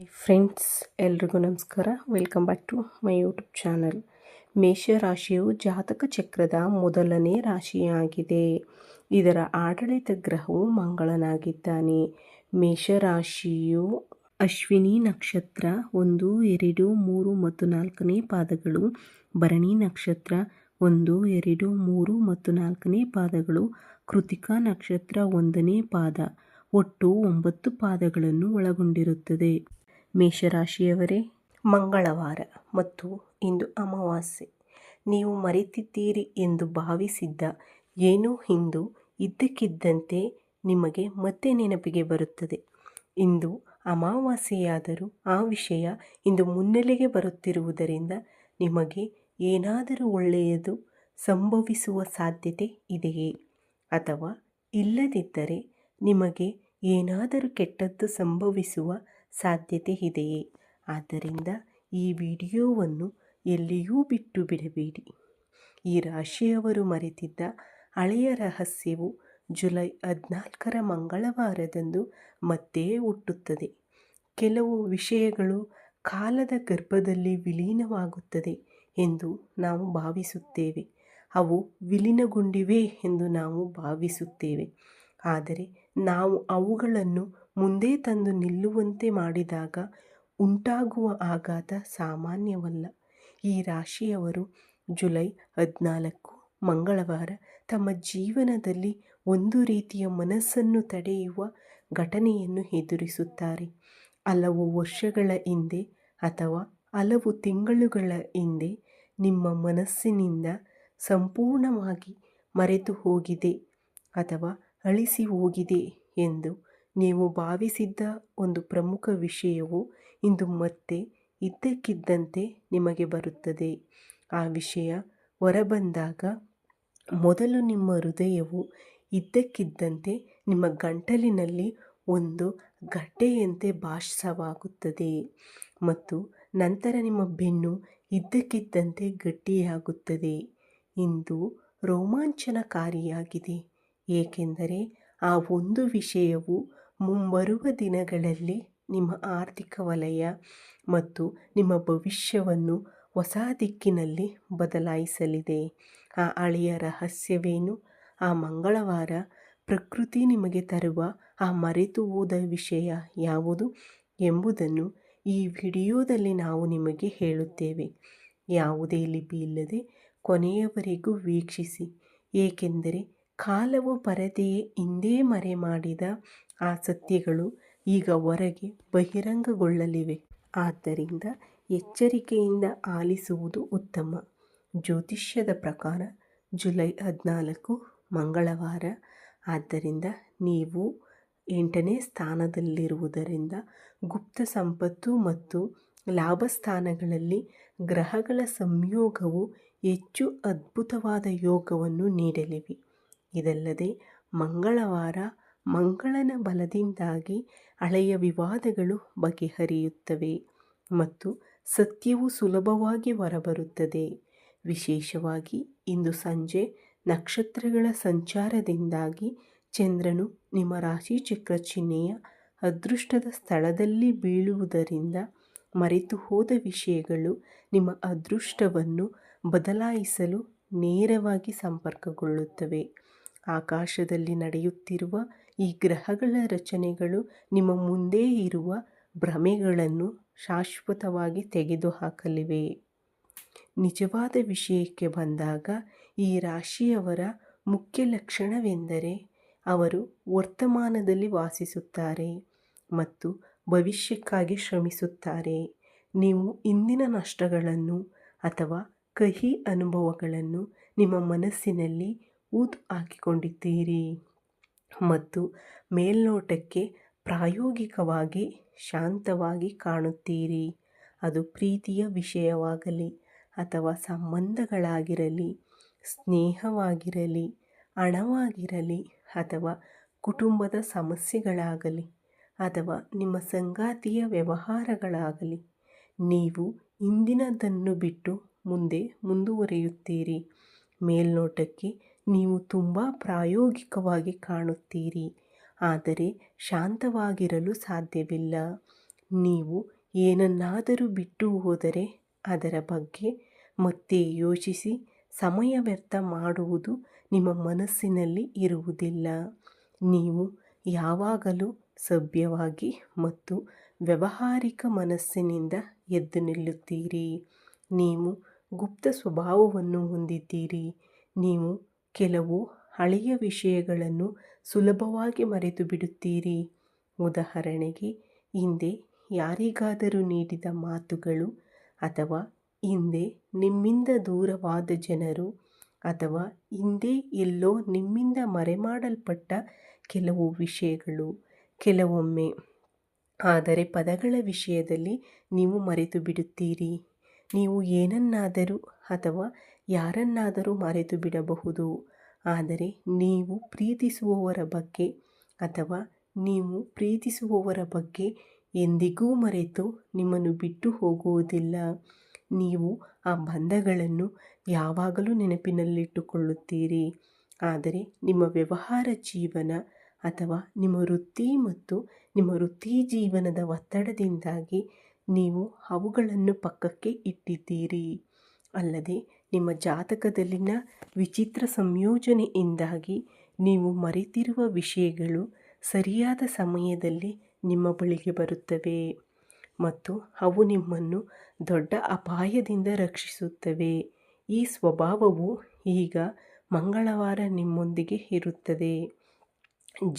Friends, ಎಲ್ರಿಗೂ ನಮಸ್ಕಾರ. Welcome back to my YouTube channel. ಮೇಷರಾಶಿಯು ಜಾತಕ ಚಕ್ರದ ಮೊದಲನೇ ರಾಶಿಯಾಗಿದೆ. ಇದರ ಆಡಳಿತ ಗ್ರಹವು ಮಂಗಳನಾಗಿದ್ದಾನೆ. ಮೇಷರಾಶಿಯು ಅಶ್ವಿನಿ ನಕ್ಷತ್ರ 1, 2, 3 ಮತ್ತು 4ನೇ ಪಾದಗಳು, ಭರಣಿ ನಕ್ಷತ್ರ 1, 2, 3 ಮತ್ತು 4ನೇ ಪಾದಗಳು, ಕೃತಿಕಾ ನಕ್ಷತ್ರ 1ನೇ ಪಾದ, ಒಟ್ಟು 9 ಪಾದಗಳನ್ನು ಒಳಗೊಂಡಿರುತ್ತದೆ. ಮೇಷರಾಶಿಯವರೇ, ಮಂಗಳವಾರ ಮತ್ತು ಇಂದು ಅಮಾವಾಸ್ಯೆ. ನೀವು ಮರೆತಿದ್ದೀರಿ ಎಂದು ಭಾವಿಸಿದ್ದ ಏನೋ ಇಂದು ಇದ್ದಕ್ಕಿದ್ದಂತೆ ನಿಮಗೆ ಮತ್ತೆ ನೆನಪಿಗೆ ಬರುತ್ತದೆ. ಇಂದು ಅಮಾವಾಸ್ಯೆಯಾದರೂ ಆ ವಿಷಯ ಇಂದು ಮುನ್ನೆಲೆಗೆ ಬರುತ್ತಿರುವುದರಿಂದ ನಿಮಗೆ ಏನಾದರೂ ಒಳ್ಳೆಯದು ಸಂಭವಿಸುವ ಸಾಧ್ಯತೆ ಇದೆಯೇ? ಅಥವಾ ಇಲ್ಲದಿದ್ದರೆ ನಿಮಗೆ ಏನಾದರೂ ಕೆಟ್ಟದ್ದು ಸಂಭವಿಸುವ ಸಾಧ್ಯತೆ ಇದೆಯೇ? ಆದ್ದರಿಂದ ಈ ವಿಡಿಯೋವನ್ನು ಎಲ್ಲಿಯೂ ಬಿಟ್ಟು ಬಿಡಬೇಡಿ. ಈ ರಾಶಿಯವರು ಮರೆತಿದ್ದ ಹಳೆಯ ರಹಸ್ಯವು ಜುಲೈ 14ರ ಮಂಗಳವಾರದಂದು ಮತ್ತೆ ಹುಟ್ಟುತ್ತದೆ. ಕೆಲವು ವಿಷಯಗಳು ಕಾಲದ ಗರ್ಭದಲ್ಲಿ ವಿಲೀನವಾಗುತ್ತದೆ ಎಂದು ನಾವು ಭಾವಿಸುತ್ತೇವೆ. ಅವು ವಿಲೀನಗೊಂಡಿವೆ ಎಂದು ನಾವು ಭಾವಿಸುತ್ತೇವೆ. ಆದರೆ ನಾವು ಅವುಗಳನ್ನು ಮುಂದೆ ತಂದು ನಿಲ್ಲುವಂತೆ ಮಾಡಿದಾಗ ಉಂಟಾಗುವ ಆಘಾತ ಸಾಮಾನ್ಯವಲ್ಲ. ಈ ರಾಶಿಯವರು ಜುಲೈ 14 ಮಂಗಳವಾರ ತಮ್ಮ ಜೀವನದಲ್ಲಿ ಒಂದು ರೀತಿಯ ಮನಸ್ಸನ್ನು ತಡೆಯುವ ಘಟನೆಯನ್ನು ಎದುರಿಸುತ್ತಾರೆ. ಹಲವು ವರ್ಷಗಳ ಹಿಂದೆ ಅಥವಾ ಹಲವು ತಿಂಗಳುಗಳ ಹಿಂದೆ ನಿಮ್ಮ ಮನಸ್ಸಿನಿಂದ ಸಂಪೂರ್ಣವಾಗಿ ಮರೆತು ಹೋಗಿದೆ ಅಥವಾ ಅಳಿಸಿ ಹೋಗಿದೆ ಎಂದು ನೀವು ಭಾವಿಸಿದ್ದ ಒಂದು ಪ್ರಮುಖ ವಿಷಯವು ಇಂದು ಮತ್ತೆ ಇದ್ದಕ್ಕಿದ್ದಂತೆ ನಿಮಗೆ ಬರುತ್ತದೆ. ಆ ವಿಷಯ ಹೊರಬಂದಾಗ ಮೊದಲು ನಿಮ್ಮ ಹೃದಯವು ಇದ್ದಕ್ಕಿದ್ದಂತೆ ನಿಮ್ಮ ಗಂಟಲಿನಲ್ಲಿ ಒಂದು ಗಡ್ಡೆಯಂತೆ ಭಾಸವಾಗುತ್ತದೆ ಮತ್ತು ನಂತರ ನಿಮ್ಮ ಬೆನ್ನು ಇದ್ದಕ್ಕಿದ್ದಂತೆ ಗಟ್ಟಿಯಾಗುತ್ತದೆ. ಇಂದು ರೋಮಾಂಚನಕಾರಿಯಾಗಿದೆ, ಏಕೆಂದರೆ ಆ ಒಂದು ವಿಷಯವು ಮುಂಬರುವ ದಿನಗಳಲ್ಲಿ ನಿಮ್ಮ ಆರ್ಥಿಕ ವಲಯ ಮತ್ತು ನಿಮ್ಮ ಭವಿಷ್ಯವನ್ನು ಹೊಸ ದಿಕ್ಕಿನಲ್ಲಿ ಬದಲಾಯಿಸಲಿದೆ. ಆ ಹಳೆಯ ರಹಸ್ಯವೇನು? ಆ ಮಂಗಳವಾರ ಪ್ರಕೃತಿ ನಿಮಗೆ ತರುವ ಆ ಮರೆತು ಹೋದ ವಿಷಯ ಯಾವುದು ಎಂಬುದನ್ನು ಈ ವಿಡಿಯೋದಲ್ಲಿ ನಾವು ನಿಮಗೆ ಹೇಳುತ್ತೇವೆ. ಯಾವುದೇ ಲಿಪಿ ಇಲ್ಲದೆ ಕೊನೆಯವರೆಗೂ ವೀಕ್ಷಿಸಿ, ಏಕೆಂದರೆ ಕಾಲವು ಪರದೆಯ ಹಿಂದೆ ಮರೆಮಾಡಿದ ಆ ಸತ್ಯಗಳು ಈಗ ಹೊರಗೆ ಬಹಿರಂಗಗೊಳ್ಳಲಿವೆ. ಆದ್ದರಿಂದ ಎಚ್ಚರಿಕೆಯಿಂದ ಆಲಿಸುವುದು ಉತ್ತಮ. ಜ್ಯೋತಿಷ್ಯದ ಪ್ರಕಾರ ಜುಲೈ 14 ಮಂಗಳವಾರ. ಆದ್ದರಿಂದ ನೀವು 8ನೇ ಸ್ಥಾನದಲ್ಲಿರುವುದರಿಂದ ಗುಪ್ತ ಸಂಪತ್ತು ಮತ್ತು ಲಾಭ ಸ್ಥಾನಗಳಲ್ಲಿ ಗ್ರಹಗಳ ಸಂಯೋಗವು ಹೆಚ್ಚು ಅದ್ಭುತವಾದ ಯೋಗವನ್ನು ನೀಡಲಿವೆ. ಇದಲ್ಲದೆ ಮಂಗಳವಾರ ಮಂಗಳನ ಬಲದಿಂದಾಗಿ ಹಳೆಯ ವಿವಾದಗಳು ಬಗೆಹರಿಯುತ್ತವೆ ಮತ್ತು ಸತ್ಯವು ಸುಲಭವಾಗಿ ಹೊರಬರುತ್ತದೆ. ವಿಶೇಷವಾಗಿ ಇಂದು ಸಂಜೆ ನಕ್ಷತ್ರಗಳ ಸಂಚಾರದಿಂದಾಗಿ ಚಂದ್ರನು ನಿಮ್ಮ ರಾಶಿಚಕ್ರ ಚಿಹ್ನೆಯ ಅದೃಷ್ಟದ ಸ್ಥಳದಲ್ಲಿ ಬೀಳುವುದರಿಂದ ಮರೆತು ಹೋದ ವಿಷಯಗಳು ನಿಮ್ಮ ಅದೃಷ್ಟವನ್ನು ಬದಲಾಯಿಸಲು ನೇರವಾಗಿ ಸಂಪರ್ಕಗೊಳ್ಳುತ್ತವೆ. ಆಕಾಶದಲ್ಲಿ ನಡೆಯುತ್ತಿರುವ ಈ ಗ್ರಹಗಳ ರಚನೆಗಳು ನಿಮ್ಮ ಮುಂದೆ ಇರುವ ಭ್ರಮೆಗಳನ್ನು ಶಾಶ್ವತವಾಗಿ ತೆಗೆದುಹಾಕಲಿವೆ. ನಿಜವಾದ ವಿಷಯಕ್ಕೆ ಬಂದಾಗ ಈ ರಾಶಿಯವರ ಮುಖ್ಯ ಲಕ್ಷಣವೆಂದರೆ ಅವರು ವರ್ತಮಾನದಲ್ಲಿ ವಾಸಿಸುತ್ತಾರೆ ಮತ್ತು ಭವಿಷ್ಯಕ್ಕಾಗಿ ಶ್ರಮಿಸುತ್ತಾರೆ. ನೀವು ಇಂದಿನ ನಷ್ಟಗಳನ್ನು ಅಥವಾ ಕಹಿ ಅನುಭವಗಳನ್ನು ನಿಮ್ಮ ಮನಸ್ಸಿನಲ್ಲಿ ಊದು ಹಾಕಿಕೊಂಡಿದ್ದೀರಿ ಮತ್ತು ಮೇಲ್ನೋಟಕ್ಕೆ ಪ್ರಾಯೋಗಿಕವಾಗಿ ಶಾಂತವಾಗಿ ಕಾಣುತ್ತೀರಿ. ಅದು ಪ್ರೀತಿಯ ವಿಷಯವಾಗಲಿ ಅಥವಾ ಸಂಬಂಧಗಳಾಗಿರಲಿ, ಸ್ನೇಹವಾಗಿರಲಿ, ಹಣವಾಗಿರಲಿ ಅಥವಾ ಕುಟುಂಬದ ಸಮಸ್ಯೆಗಳಾಗಲಿ ಅಥವಾ ನಿಮ್ಮ ಸಂಗಾತಿಯ ವ್ಯವಹಾರಗಳಾಗಲಿ, ನೀವು ಹಿಂದಿನದನ್ನು ಬಿಟ್ಟು ಮುಂದೆ ಮುಂದುವರಿಯುತ್ತೀರಿ. ಮೇಲ್ನೋಟಕ್ಕೆ ನೀವು ತುಂಬ ಪ್ರಾಯೋಗಿಕವಾಗಿ ಕಾಣುತ್ತೀರಿ, ಆದರೆ ಶಾಂತವಾಗಿರಲು ಸಾಧ್ಯವಿಲ್ಲ. ನೀವು ಏನನ್ನಾದರೂ ಬಿಟ್ಟು ಹೋದರೆ ಅದರ ಬಗ್ಗೆ ಮತ್ತೆ ಯೋಚಿಸಿ ಸಮಯ ವ್ಯರ್ಥ ಮಾಡುವುದು ನಿಮ್ಮ ಮನಸ್ಸಿನಲ್ಲಿ ಇರುವುದಿಲ್ಲ. ನೀವು ಯಾವಾಗಲೂ ಸಭ್ಯವಾಗಿ ಮತ್ತು ವ್ಯಾವಹಾರಿಕ ಮನಸ್ಸಿನಿಂದ ಎದ್ದು ನಿಲ್ಲುತ್ತೀರಿ. ನೀವು ಗುಪ್ತ ಸ್ವಭಾವವನ್ನು ಹೊಂದಿದ್ದೀರಿ. ನೀವು ಕೆಲವು ಹಳೆಯ ವಿಷಯಗಳನ್ನು ಸುಲಭವಾಗಿ ಮರೆತು ಬಿಡುತ್ತೀರಿ. ಉದಾಹರಣೆಗೆ, ಹಿಂದೆ ಯಾರಿಗಾದರೂ ನೀಡಿದ ಮಾತುಗಳು, ಅಥವಾ ಹಿಂದೆ ನಿಮ್ಮಿಂದ ದೂರವಾದ ಜನರು, ಅಥವಾ ಹಿಂದೆ ಎಲ್ಲೋ ನಿಮ್ಮಿಂದ ಮರೆಮಾಡಲ್ಪಟ್ಟ ಕೆಲವು ವಿಷಯಗಳು. ಕೆಲವೊಮ್ಮೆ ಆದರೆ ಪದಗಳ ವಿಷಯದಲ್ಲಿ ನೀವು ಮರೆತು ಬಿಡುತ್ತೀರಿ. ನೀವು ಏನನ್ನಾದರೂ ಅಥವಾ ಯಾರನ್ನಾದರೂ ಮರೆತು ಬಿಡಬಹುದು, ಆದರೆ ನೀವು ಪ್ರೀತಿಸುವವರ ಬಗ್ಗೆ ಅಥವಾ ನೀವು ಪ್ರೀತಿಸುವವರ ಬಗ್ಗೆ ಎಂದಿಗೂ ಮರೆತು ನಿಮ್ಮನ್ನು ಬಿಟ್ಟು ಹೋಗುವುದಿಲ್ಲ. ನೀವು ಆ ಬಂಧಗಳನ್ನು ಯಾವಾಗಲೂ ನೆನಪಿನಲ್ಲಿಟ್ಟುಕೊಳ್ಳುತ್ತೀರಿ, ಆದರೆ ನಿಮ್ಮ ವ್ಯವಹಾರ ಜೀವನ ಅಥವಾ ನಿಮ್ಮ ವೃತ್ತಿ ಮತ್ತು ನಿಮ್ಮ ವೃತ್ತಿ ಜೀವನದ ಒತ್ತಡದಿಂದಾಗಿ ನೀವು ಅವುಗಳನ್ನು ಪಕ್ಕಕ್ಕೆ ಇಟ್ಟಿದ್ದೀರಿ. ಅಲ್ಲದೆ ನಿಮ್ಮ ಜಾತಕದಲ್ಲಿನ ವಿಚಿತ್ರ ಸಂಯೋಜನೆಯಿಂದಾಗಿ ನೀವು ಮರೆತಿರುವ ವಿಷಯಗಳು ಸರಿಯಾದ ಸಮಯದಲ್ಲಿ ನಿಮ್ಮ ಬಳಿಗೆ ಬರುತ್ತವೆ ಮತ್ತು ಅವು ನಿಮ್ಮನ್ನು ದೊಡ್ಡ ಅಪಾಯದಿಂದ ರಕ್ಷಿಸುತ್ತವೆ. ಈ ಸ್ವಭಾವವು ಈಗ ಮಂಗಳವಾರ ನಿಮ್ಮೊಂದಿಗೆ ಇರುತ್ತದೆ.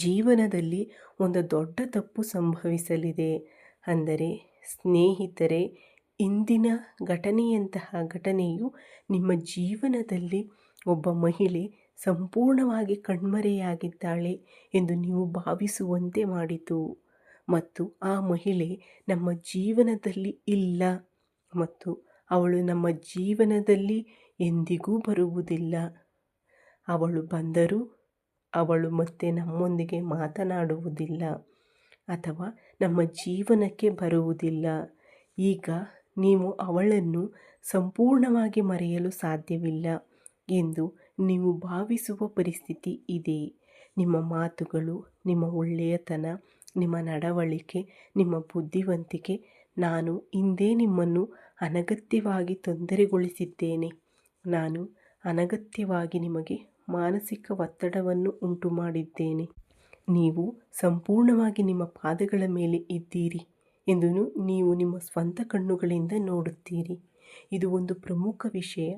ಜೀವನದಲ್ಲಿ ಒಂದು ದೊಡ್ಡ ತಪ್ಪು ಸಂಭವಿಸಲಿದೆ. ಅಂದರೆ ಸ್ನೇಹಿತರೆ, ಇಂದಿನ ಘಟನೆಯಂತಹ ಘಟನೆಯು ನಿಮ್ಮ ಜೀವನದಲ್ಲಿ ಒಬ್ಬ ಮಹಿಳೆ ಸಂಪೂರ್ಣವಾಗಿ ಕಣ್ಮರೆಯಾಗಿದ್ದಾಳೆ ಎಂದು ನೀವು ಭಾವಿಸುವಂತೆ ಮಾಡಿತು ಮತ್ತು ಆ ಮಹಿಳೆ ನಮ್ಮ ಜೀವನದಲ್ಲಿ ಇಲ್ಲ ಮತ್ತು ಅವಳು ನಮ್ಮ ಜೀವನದಲ್ಲಿ ಎಂದಿಗೂ ಬರುವುದಿಲ್ಲ. ಅವಳು ಬಂದರೂ ಅವಳು ಮತ್ತೆ ನಮ್ಮೊಂದಿಗೆ ಮಾತನಾಡುವುದಿಲ್ಲ ಅಥವಾ ನಮ್ಮ ಜೀವನಕ್ಕೆ ಬರುವುದಿಲ್ಲ. ಈಗ ನೀವು ಅವಳನ್ನು ಸಂಪೂರ್ಣವಾಗಿ ಮರೆಯಲು ಸಾಧ್ಯವಿಲ್ಲ ಎಂದು ನೀವು ಭಾವಿಸುವ ಪರಿಸ್ಥಿತಿ ಇದೆ. ನಿಮ್ಮ ಮಾತುಗಳು, ನಿಮ್ಮ ಒಳ್ಳೆಯತನ, ನಿಮ್ಮ ನಡವಳಿಕೆ, ನಿಮ್ಮ ಬುದ್ಧಿವಂತಿಕೆ, ನಾನು ಹಿಂದೆ ನಿಮ್ಮನ್ನು ಅನಗತ್ಯವಾಗಿ ತೊಂದರೆಗೊಳಿಸಿದ್ದೇನೆ, ನಾನು ಅನಗತ್ಯವಾಗಿ ನಿಮಗೆ ಮಾನಸಿಕ ಒತ್ತಡವನ್ನು ಉಂಟು ಮಾಡಿದ್ದೇನೆ, ನೀವು ಸಂಪೂರ್ಣವಾಗಿ ನಿಮ್ಮ ಪಾದಗಳ ಮೇಲೆ ಇದ್ದೀರಿ ಎಂದು ನೀವು ನಿಮ್ಮ ಸ್ವಂತ ಕಣ್ಣುಗಳಿಂದ ನೋಡುತ್ತೀರಿ. ಇದು ಒಂದು ಪ್ರಮುಖ ವಿಷಯ.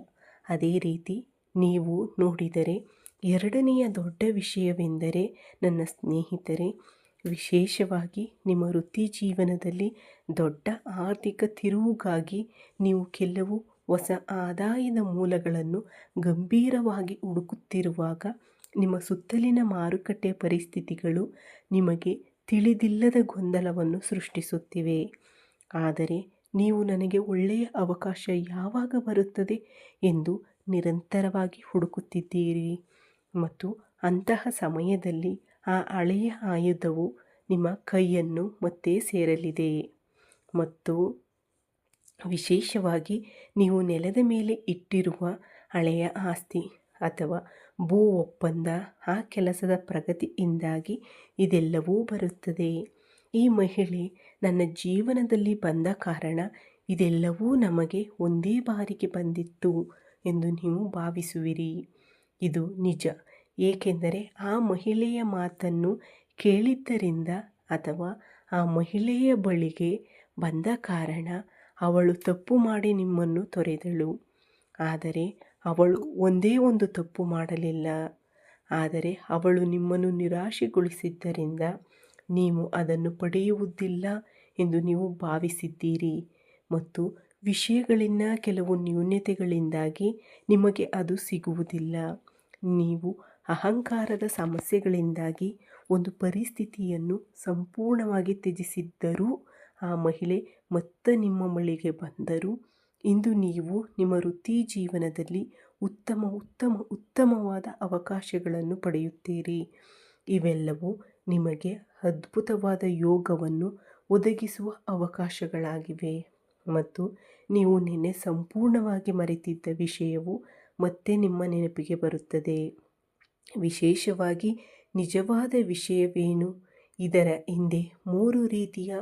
ಅದೇ ರೀತಿ ನೀವು ನೋಡಿದರೆ ಎರಡನೆಯ ದೊಡ್ಡ ವಿಷಯವೆಂದರೆ, ನನ್ನ ಸ್ನೇಹಿತರೆ, ವಿಶೇಷವಾಗಿ ನಿಮ್ಮ ವೃತ್ತಿ ಜೀವನದಲ್ಲಿ ದೊಡ್ಡ ಆರ್ಥಿಕ ತಿರುವುಗಾಗಿ ನೀವು ಕೆಲವು ಹೊಸ ಆದಾಯದ ಮೂಲಗಳನ್ನು ಗಂಭೀರವಾಗಿ ಹುಡುಕುತ್ತಿರುವಾಗ ನಿಮ್ಮ ಸುತ್ತಲಿನ ಮಾರುಕಟ್ಟೆ ಪರಿಸ್ಥಿತಿಗಳು ನಿಮಗೆ ತಿಳಿದಿಲ್ಲದ ಗೊಂದಲವನ್ನು ಸೃಷ್ಟಿಸುತ್ತಿವೆ. ಆದರೆ ನೀವು ನನಗೆ ಒಳ್ಳೆಯ ಅವಕಾಶ ಯಾವಾಗ ಬರುತ್ತದೆ ಎಂದು ನಿರಂತರವಾಗಿ ಹುಡುಕುತ್ತಿದ್ದೀರಿ ಮತ್ತು ಅಂತಹ ಸಮಯದಲ್ಲಿ ಆ ಹಳೆಯ ಆಯುಧವು ನಿಮ್ಮ ಕೈಯನ್ನು ಮತ್ತೆ ಸೇರಲಿದೆ ಮತ್ತು ವಿಶೇಷವಾಗಿ ನೀವು ನೆಲದ ಮೇಲೆ ಇಟ್ಟಿರುವ ಹಳೆಯ ಆಸ್ತಿ ಅಥವಾ ಭೂ ಒಪ್ಪಂದ, ಆ ಕೆಲಸದ ಪ್ರಗತಿಯಿಂದಾಗಿ ಇದೆಲ್ಲವೂ ಬರುತ್ತದೆ. ಈ ಮಹಿಳೆ ನನ್ನ ಜೀವನದಲ್ಲಿ ಬಂದ ಕಾರಣ ಇದೆಲ್ಲವೂ ನಮಗೆ ಒಂದೇ ಬಾರಿಗೆ ಬಂದಿತ್ತು ಎಂದು ನೀವು ಭಾವಿಸುವಿರಿ. ಇದು ನಿಜ, ಏಕೆಂದರೆ ಆ ಮಹಿಳೆಯ ಮಾತನ್ನು ಕೇಳಿದ್ದರಿಂದ ಅಥವಾ ಆ ಮಹಿಳೆಯ ಬಳಿಗೆ ಬಂದ ಕಾರಣ ಅವಳು ತಪ್ಪು ಮಾಡಿ ನಿಮ್ಮನ್ನು ತೊರೆದಳು. ಆದರೆ ಅವಳು ಒಂದೇ ಒಂದು ತಪ್ಪು ಮಾಡಲಿಲ್ಲ, ಆದರೆ ಅವಳು ನಿಮ್ಮನ್ನು ನಿರಾಶೆಗೊಳಿಸಿದ್ದರಿಂದ ನೀವು ಅದನ್ನು ಪಡೆಯುವುದಿಲ್ಲ ಎಂದು ನೀವು ಭಾವಿಸಿದ್ದೀರಿ ಮತ್ತು ವಿಷಯಗಳಿನ ಕೆಲವು ನ್ಯೂನತೆಗಳಿಂದಾಗಿ ನಿಮಗೆ ಅದು ಸಿಗುವುದಿಲ್ಲ. ನೀವು ಅಹಂಕಾರದ ಸಮಸ್ಯೆಗಳಿಂದಾಗಿ ಒಂದು ಪರಿಸ್ಥಿತಿಯನ್ನು ಸಂಪೂರ್ಣವಾಗಿ ತ್ಯಜಿಸಿದ್ದರೂ ಆ ಮಹಿಳೆ ಮತ್ತೆ ನಿಮ್ಮ ಬಳಿಗೆ ಬಂದರು. ಇಂದು ನೀವು ನಿಮ್ಮ ವೃತ್ತಿ ಜೀವನದಲ್ಲಿ ಉತ್ತಮವಾದ ಅವಕಾಶಗಳನ್ನು ಪಡೆಯುತ್ತೀರಿ. ಇವೆಲ್ಲವೂ ನಿಮಗೆ ಅದ್ಭುತವಾದ ಯೋಗವನ್ನು ಒದಗಿಸುವ ಅವಕಾಶಗಳಾಗಿವೆ ಮತ್ತು ನೀವು ನಿನ್ನೆ ಸಂಪೂರ್ಣವಾಗಿ ಮರೆತಿದ್ದ ವಿಷಯವು ಮತ್ತೆ ನಿಮ್ಮ ನೆನಪಿಗೆ ಬರುತ್ತದೆ. ವಿಶೇಷವಾಗಿ ನಿಜವಾದ ವಿಷಯವೇನು? ಇದರ ಹಿಂದೆ 3 ರೀತಿಯ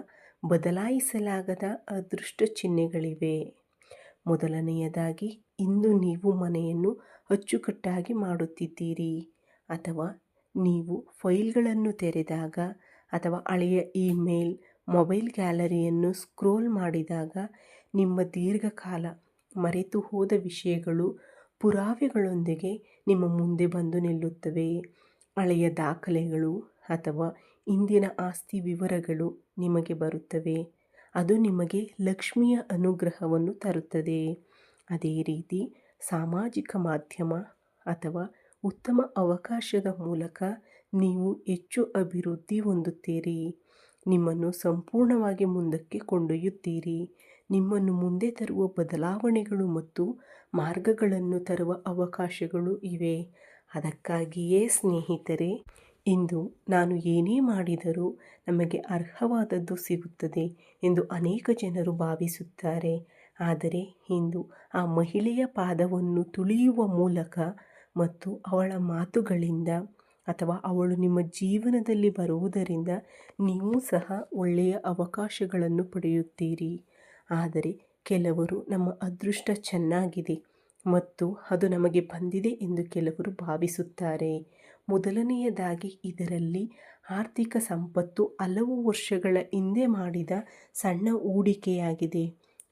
ಬದಲಾಯಿಸಲಾಗದ ಅದೃಷ್ಟ ಚಿಹ್ನೆಗಳಿವೆ. ಮೊದಲನೆಯದಾಗಿ, ಇಂದು ನೀವು ಮನೆಯನ್ನು ಅಚ್ಚುಕಟ್ಟಾಗಿ ಮಾಡುತ್ತಿದ್ದೀರಿ, ಅಥವಾ ನೀವು ಫೈಲ್ಗಳನ್ನು ತೆರೆದಾಗ ಅಥವಾ ಹಳೆಯ ಇಮೇಲ್, ಮೊಬೈಲ್ ಗ್ಯಾಲರಿಯನ್ನು ಸ್ಕ್ರೋಲ್ ಮಾಡಿದಾಗ ನಿಮ್ಮ ದೀರ್ಘಕಾಲ ಮರೆತು ಹೋದ ವಿಷಯಗಳು ಪುರಾವೆಗಳೊಂದಿಗೆ ನಿಮ್ಮ ಮುಂದೆ ಬಂದು ನಿಲ್ಲುತ್ತವೆ. ಹಳೆಯ ದಾಖಲೆಗಳು ಅಥವಾ ಇಂದಿನ ಆಸ್ತಿ ವಿವರಗಳು ನಿಮಗೆ ಬರುತ್ತವೆ. ಅದು ನಿಮಗೆ ಲಕ್ಷ್ಮಿಯ ಅನುಗ್ರಹವನ್ನು ತರುತ್ತದೆ. ಅದೇ ರೀತಿ ಸಾಮಾಜಿಕ ಮಾಧ್ಯಮ ಅಥವಾ ಉತ್ತಮ ಅವಕಾಶದ ಮೂಲಕ ನೀವು ಹೆಚ್ಚು ಅಭಿವೃದ್ಧಿ ಹೊಂದುತ್ತೀರಿ. ನಿಮ್ಮನ್ನು ಸಂಪೂರ್ಣವಾಗಿ ಮುಂದಕ್ಕೆ ಕೊಂಡೊಯ್ಯುತ್ತೀರಿ. ನಿಮ್ಮನ್ನು ಮುಂದೆ ತರುವ ಬದಲಾವಣೆಗಳು ಮತ್ತು ಮಾರ್ಗಗಳನ್ನು ತರುವ ಅವಕಾಶಗಳು ಇವೆ. ಅದಕ್ಕಾಗಿಯೇ ಸ್ನೇಹಿತರೆ, ಇಂದು ನಾನು ಏನೇ ಮಾಡಿದರೂ ನಮಗೆ ಅರ್ಹವಾದದ್ದು ಸಿಗುತ್ತದೆ ಎಂದು ಅನೇಕ ಜನರು ಭಾವಿಸುತ್ತಾರೆ. ಆದರೆ ಇಂದು ಆ ಮಹಿಳೆಯ ಪಾದವನ್ನು ತುಳಿಯುವ ಮೂಲಕ ಮತ್ತು ಅವಳ ಮಾತುಗಳಿಂದ ಅಥವಾ ಅವಳು ನಿಮ್ಮ ಜೀವನದಲ್ಲಿ ಬರುವುದರಿಂದ ನೀವು ಸಹ ಒಳ್ಳೆಯ ಅವಕಾಶಗಳನ್ನು ಪಡೆಯುತ್ತೀರಿ. ಆದರೆ ಕೆಲವರು ನಮ್ಮ ಅದೃಷ್ಟ ಚೆನ್ನಾಗಿದೆ ಮತ್ತು ಅದು ನಮಗೆ ಬಂದಿದೆ ಎಂದು ಕೆಲವರು ಭಾವಿಸುತ್ತಾರೆ. ಮೊದಲನೆಯದಾಗಿ, ಇದರಲ್ಲಿ ಆರ್ಥಿಕ ಸಂಪತ್ತು ಹಲವು ವರ್ಷಗಳ ಹಿಂದೆ ಮಾಡಿದ ಸಣ್ಣ ಹೂಡಿಕೆಯಾಗಿದೆ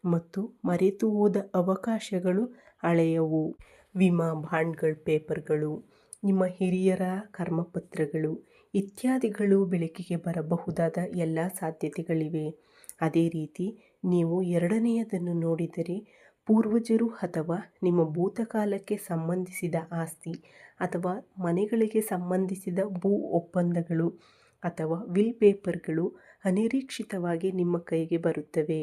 ಮತ್ತು ಮರೆತು ಹೋದ ಅವಕಾಶಗಳು ಹಳೆಯವು. ವಿಮಾ ಬಾಂಡ್ಗಳ ಪೇಪರ್ಗಳು, ನಿಮ್ಮ ಹಿರಿಯರ ಕರ್ಮಪತ್ರಗಳು ಇತ್ಯಾದಿಗಳು ಬೆಳಕಿಗೆ ಬರಬಹುದಾದ ಎಲ್ಲ ಸಾಧ್ಯತೆಗಳಿವೆ. ಅದೇ ರೀತಿ ನೀವು ಎರಡನೆಯದನ್ನು ನೋಡಿದರೆ, ಪೂರ್ವಜರು ಅಥವಾ ನಿಮ್ಮ ಭೂತಕಾಲಕ್ಕೆ ಸಂಬಂಧಿಸಿದ ಆಸ್ತಿ ಅಥವಾ ಮನೆಗಳಿಗೆ ಸಂಬಂಧಿಸಿದ ಭೂ ಒಪ್ಪಂದಗಳು ಅಥವಾ ವಿಲ್ ಪೇಪರ್ಗಳು ಅನಿರೀಕ್ಷಿತವಾಗಿ ನಿಮ್ಮ ಕೈಗೆ ಬರುತ್ತವೆ.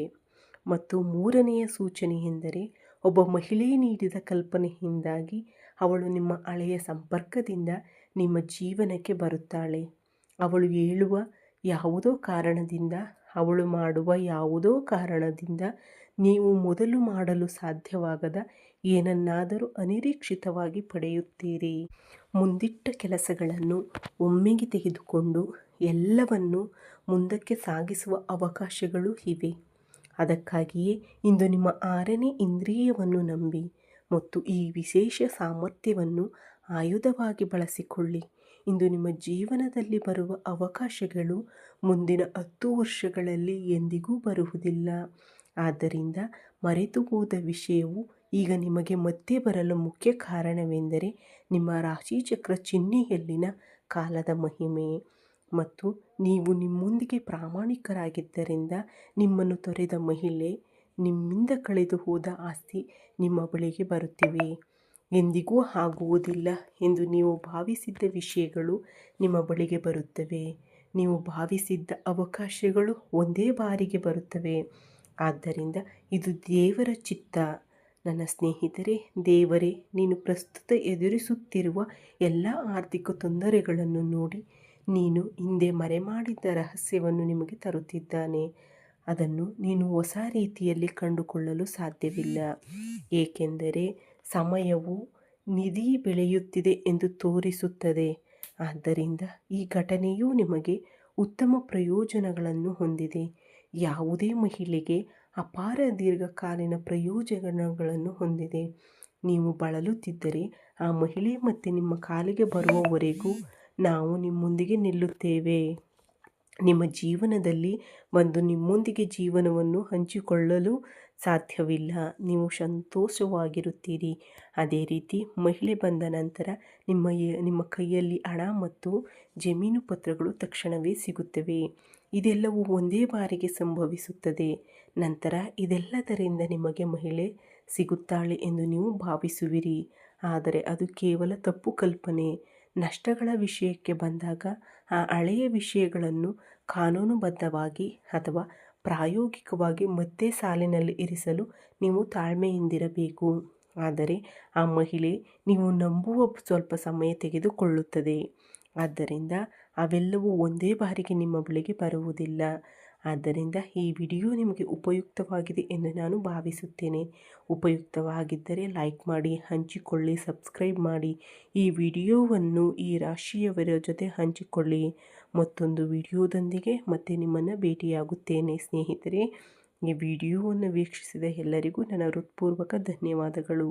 ಮತ್ತು ಮೂರನೆಯ ಸೂಚನೆ ಎಂದರೆ, ಒಬ್ಬ ಮಹಿಳೆ ನೀಡಿದ ಕಲ್ಪನೆಯಿಂದಾಗಿ ಅವಳು ನಿಮ್ಮ ಹಳೆಯ ಸಂಪರ್ಕದಿಂದ ನಿಮ್ಮ ಜೀವನಕ್ಕೆ ಬರುತ್ತಾಳೆ. ಅವಳು ಹೇಳುವ ಯಾವುದೋ ಕಾರಣದಿಂದ, ಅವಳು ಮಾಡುವ ಯಾವುದೋ ಕಾರಣದಿಂದ ನೀವು ಮೊದಲು ಮಾಡಲು ಸಾಧ್ಯವಾಗದ ಏನನ್ನಾದರೂ ಅನಿರೀಕ್ಷಿತವಾಗಿ ಪಡೆಯುತ್ತೀರಿ. ಮುಂದಿಟ್ಟ ಕೆಲಸಗಳನ್ನು ಒಮ್ಮೆಗೆ ತೆಗೆದುಕೊಂಡು ಎಲ್ಲವನ್ನೂ ಮುಂದಕ್ಕೆ ಸಾಗಿಸುವ ಅವಕಾಶಗಳು ಇವೆ. ಅದಕ್ಕಾಗಿಯೇ ಇಂದು ನಿಮ್ಮ 6ನೇ ಇಂದ್ರಿಯವನ್ನು ನಂಬಿ ಮತ್ತು ಈ ವಿಶೇಷ ಸಾಮರ್ಥ್ಯವನ್ನು ಆಯುಧವಾಗಿ ಬಳಸಿಕೊಳ್ಳಿ. ಇಂದು ನಿಮ್ಮ ಜೀವನದಲ್ಲಿ ಬರುವ ಅವಕಾಶಗಳು ಮುಂದಿನ 10 ವರ್ಷಗಳಲ್ಲಿ ಎಂದಿಗೂ ಬರುವುದಿಲ್ಲ. ಆದ್ದರಿಂದ ಮರೆತು ಹೋದ ವಿಷಯವು ಈಗ ನಿಮಗೆ ಮತ್ತೆ ಬರಲು ಮುಖ್ಯ ಕಾರಣವೆಂದರೆ ನಿಮ್ಮ ರಾಶಿಚಕ್ರ ಚಿಹ್ನೆಯಲ್ಲಿನ ಕಾಲದ ಮಹಿಮೆ. ಮತ್ತು ನೀವು ನಿಮ್ಮೊಂದಿಗೆ ಪ್ರಾಮಾಣಿಕರಾಗಿದ್ದರಿಂದ ನಿಮ್ಮನ್ನು ತೊರೆದ ಮಹಿಳೆ, ನಿಮ್ಮಿಂದ ಕಳೆದು ಹೋದ ಆಸ್ತಿ ನಿಮ್ಮ ಬಳಿಗೆ ಬರುತ್ತಿವೆ. ಎಂದಿಗೂ ಆಗುವುದಿಲ್ಲ ಎಂದು ನೀವು ಭಾವಿಸಿದ್ದ ವಿಷಯಗಳು ನಿಮ್ಮ ಬಳಿಗೆ ಬರುತ್ತವೆ. ನೀವು ಭಾವಿಸಿದ್ದ ಅವಕಾಶಗಳು ಒಂದೇ ಬಾರಿಗೆ ಬರುತ್ತವೆ. ಆದ್ದರಿಂದ ಇದು ದೇವರ ಚಿತ್ತ. ನನ್ನ ಸ್ನೇಹಿತರೆ, ದೇವರೇ ನೀನು ಪ್ರಸ್ತುತ ಎದುರಿಸುತ್ತಿರುವ ಎಲ್ಲ ಆರ್ಥಿಕ ತೊಂದರೆಗಳನ್ನು ನೋಡಿ ನೀನು ಹಿಂದೆ ಮರೆಮಾಡಿದ್ದ ರಹಸ್ಯವನ್ನು ನಿಮಗೆ ತರುತ್ತಿದ್ದಾನೆ. ಅದನ್ನು ನೀನು ಹೊಸ ರೀತಿಯಲ್ಲಿ ಕಂಡುಕೊಳ್ಳಲು ಸಾಧ್ಯವಿಲ್ಲ, ಏಕೆಂದರೆ ಸಮಯವು ನಿಧಿ ಬೆಳೆಯುತ್ತಿದೆ ಎಂದು ತೋರಿಸುತ್ತದೆ. ಆದ್ದರಿಂದ ಈ ಘಟನೆಯು ನಿಮಗೆ ಉತ್ತಮ ಪ್ರಯೋಜನಗಳನ್ನು ಹೊಂದಿದೆ. ಯಾವುದೇ ಮಹಿಳೆಗೆ ಅಪಾರ ದೀರ್ಘಕಾಲೀನ ಪ್ರಯೋಜನಗಳನ್ನು ಹೊಂದಿದೆ. ನೀವು ಬಳಲುತ್ತಿದ್ದರೆ ಆ ಮಹಿಳೆ ಮತ್ತೆ ನಿಮ್ಮ ಕಾಲಿಗೆ ಬರುವವರೆಗೂ ನಾವು ನಿಮ್ಮೊಂದಿಗೆ ನಿಲ್ಲುತ್ತೇವೆ. ನಿಮ್ಮ ಜೀವನದಲ್ಲಿ ಬಂದು ನಿಮ್ಮೊಂದಿಗೆ ಜೀವನವನ್ನು ಹಂಚಿಕೊಳ್ಳಲು ಸಾಧ್ಯವಿಲ್ಲ. ನೀವು ಸಂತೋಷವಾಗಿರುತ್ತೀರಿ. ಅದೇ ರೀತಿ ಮಹಿಳೆ ಬಂದ ನಂತರ ನಿಮ್ಮ ಕೈಯಲ್ಲಿ ಹಣ ಮತ್ತು ಜಮೀನು ಪತ್ರಗಳು ತಕ್ಷಣವೇ ಸಿಗುತ್ತವೆ. ಇದೆಲ್ಲವೂ ಒಂದೇ ಬಾರಿಗೆ ಸಂಭವಿಸುತ್ತದೆ. ನಂತರ ಇದೆಲ್ಲದರಿಂದ ನಿಮಗೆ ಮಹಿಳೆ ಸಿಗುತ್ತಾಳೆ ಎಂದು ನೀವು ಭಾವಿಸುವಿರಿ. ಆದರೆ ಅದು ಕೇವಲ ತಪ್ಪು ಕಲ್ಪನೆ. ನಷ್ಟಗಳ ವಿಷಯಕ್ಕೆ ಬಂದಾಗ ಆ ಹಳೆಯ ವಿಷಯಗಳನ್ನು ಕಾನೂನುಬದ್ಧವಾಗಿ ಅಥವಾ ಪ್ರಾಯೋಗಿಕವಾಗಿ ಮತ್ತೆ ಸಾಲಿನಲ್ಲಿ ಇರಿಸಲು ನೀವು ತಾಳ್ಮೆಯಿಂದಿರಬೇಕು. ಆದರೆ ಆ ಮಹಿಳೆ ನೀವು ನಂಬುವ ಸ್ವಲ್ಪ ಸಮಯ ತೆಗೆದುಕೊಳ್ಳುತ್ತದೆ. ಆದ್ದರಿಂದ ಅವೆಲ್ಲವೂ ಒಂದೇ ಬಾರಿಗೆ ನಿಮ್ಮ ಬಳಿಗೆ ಬರುವುದಿಲ್ಲ. ಆದ್ದರಿಂದ ಈ ವಿಡಿಯೋ ನಿಮಗೆ ಉಪಯುಕ್ತವಾಗಿದೆ ಎಂದು ನಾನು ಭಾವಿಸುತ್ತೇನೆ. ಉಪಯುಕ್ತವಾಗಿದ್ದರೆ ಲೈಕ್ ಮಾಡಿ, ಹಂಚಿಕೊಳ್ಳಿ, ಸಬ್ಸ್ಕ್ರೈಬ್ ಮಾಡಿ. ಈ ವಿಡಿಯೋವನ್ನು ಈ ರಾಶಿಯವರ ಜೊತೆ ಹಂಚಿಕೊಳ್ಳಿ ಮತ್ತೊಂದು ವಿಡಿಯೋದೊಂದಿಗೆ ಮತ್ತೆ ನಿಮ್ಮನ್ನು ಭೇಟಿಯಾಗುತ್ತೇನೆ ಸ್ನೇಹಿತರೆ. ಈ ವಿಡಿಯೋವನ್ನು ವೀಕ್ಷಿಸಿದ ಎಲ್ಲರಿಗೂ ನನ್ನ ಹೃತ್ಪೂರ್ವಕ ಧನ್ಯವಾದಗಳು.